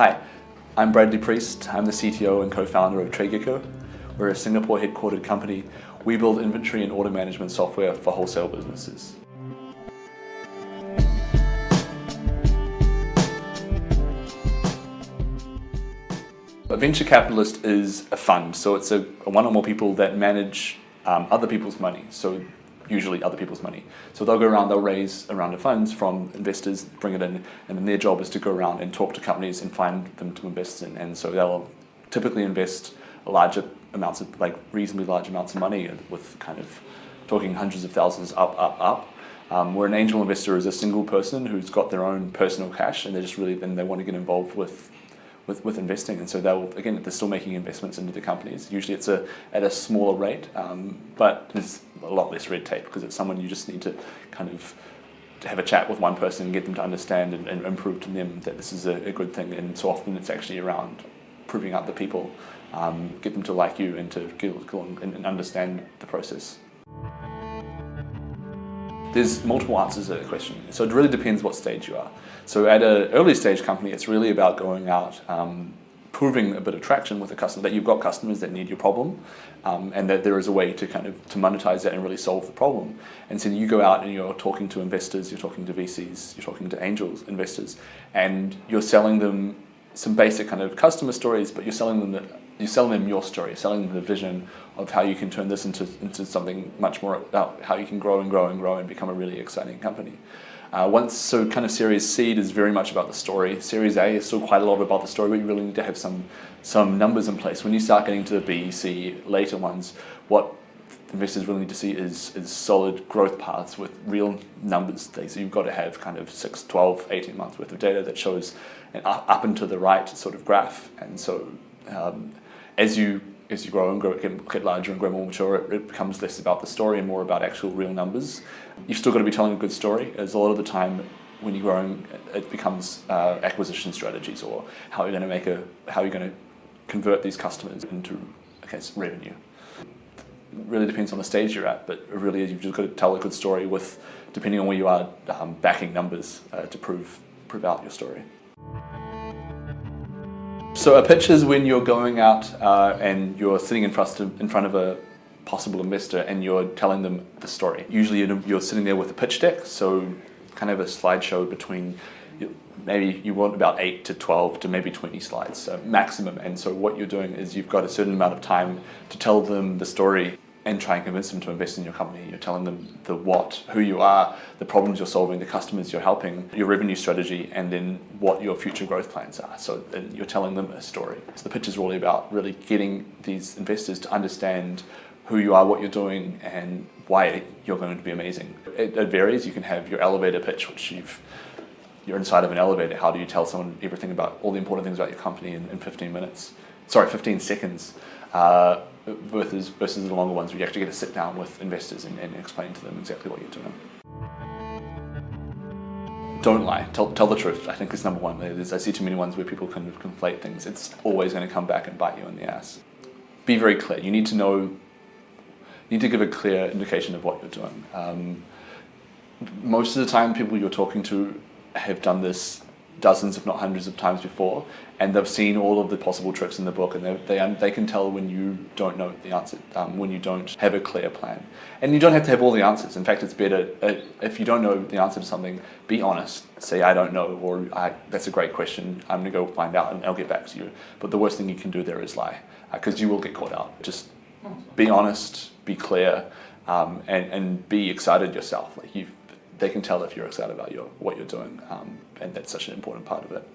Hi, I'm Bradley Priest. I'm the CTO and co-founder of TradeGecko. We're a Singapore headquartered company. We build inventory and order management software for wholesale businesses. A venture capitalist is a fund, so it's a one or more people that manage other people's money, so usually other people's money. So they'll go around, they'll raise a round of funds from investors, bring it in, and then their job is to go around and talk to companies and find them to invest in. And so they'll typically invest larger amounts of, reasonably large amounts of money, with kind of talking hundreds of thousands up. Where an angel investor is a single person who's got their own personal cash, and they want to get involved with investing, and so they're still making investments into the companies. Usually it's at a smaller rate, but there's a lot less red tape because it's someone you just need to kind of have a chat with one person and get them to understand and prove to them that this is a good thing. And so often it's actually around proving out the people, get them to like you and to go and understand the process. There's multiple answers to the question, so it really depends what stage you are. So at an early stage company, it's really about going out, proving a bit of traction with a customer, that you've got customers that need your problem, and that there is a way to monetize that and really solve the problem. And so you go out and you're talking to investors, you're talking to VCs, you're talking to angels investors, and you're selling them some basic kind of customer stories, but you're selling them your story, selling them the vision of how you can turn this into something much more about how you can grow and become a really exciting company. So kind of Series Seed is very much about the story. Series A is still quite a lot about the story, but you really need to have some numbers in place. When you start getting to the B, C, later ones, what investors really need to see is solid growth paths with real numbers. So you've got to have kind of 6, 12, 18 months worth of data that shows an up and to the right sort of graph. And so as you grow and get larger and grow more mature, it becomes less about the story and more about actual real numbers. You've still got to be telling a good story, as a lot of the time when you're growing, it becomes acquisition strategies, or how you're going to convert these customers into revenue. It really depends on the stage you're at, but really you've just got to tell a good story with, depending on where you are, backing numbers to prove out your story. So a pitch is when you're going out and you're sitting in front of a possible investor and you're telling them the story. Usually you're sitting there with a pitch deck, so kind of a slideshow between, maybe you want about 8 to 12 to maybe 20 slides, so maximum. And so what you're doing is you've got a certain amount of time to tell them the story and try and convince them to invest in your company. You're telling them the what, who you are, the problems you're solving, the customers you're helping, your revenue strategy, and then what your future growth plans are. So then you're telling them a story. So the pitch is really about really getting these investors to understand who you are, what you're doing, and why you're going to be amazing. It varies. You can have your elevator pitch, which you're inside of an elevator. How do you tell someone everything about all the important things about your company in 15 seconds? Versus the longer ones where you actually get to sit down with investors and explain to them exactly what you're doing. Don't lie, tell the truth. I think it's number one. I see too many ones where people kind of conflate things. It's always going to come back and bite you in the ass. Be very clear. You need to give a clear indication of what you're doing. Most of the time, people you're talking to have done this dozens, if not hundreds of times before, and they've seen all of the possible tricks in the book, and they can tell when you don't know the answer, when you don't have a clear plan. And you don't have to have all the answers. In fact, it's better, if you don't know the answer to something, be honest. Say, I don't know, or that's a great question, I'm going to go find out and I'll get back to you. But the worst thing you can do there is lie, because you will get caught out. Just be honest, be clear, and be excited yourself. They can tell if you're excited about what you're doing, and that's such an important part of it.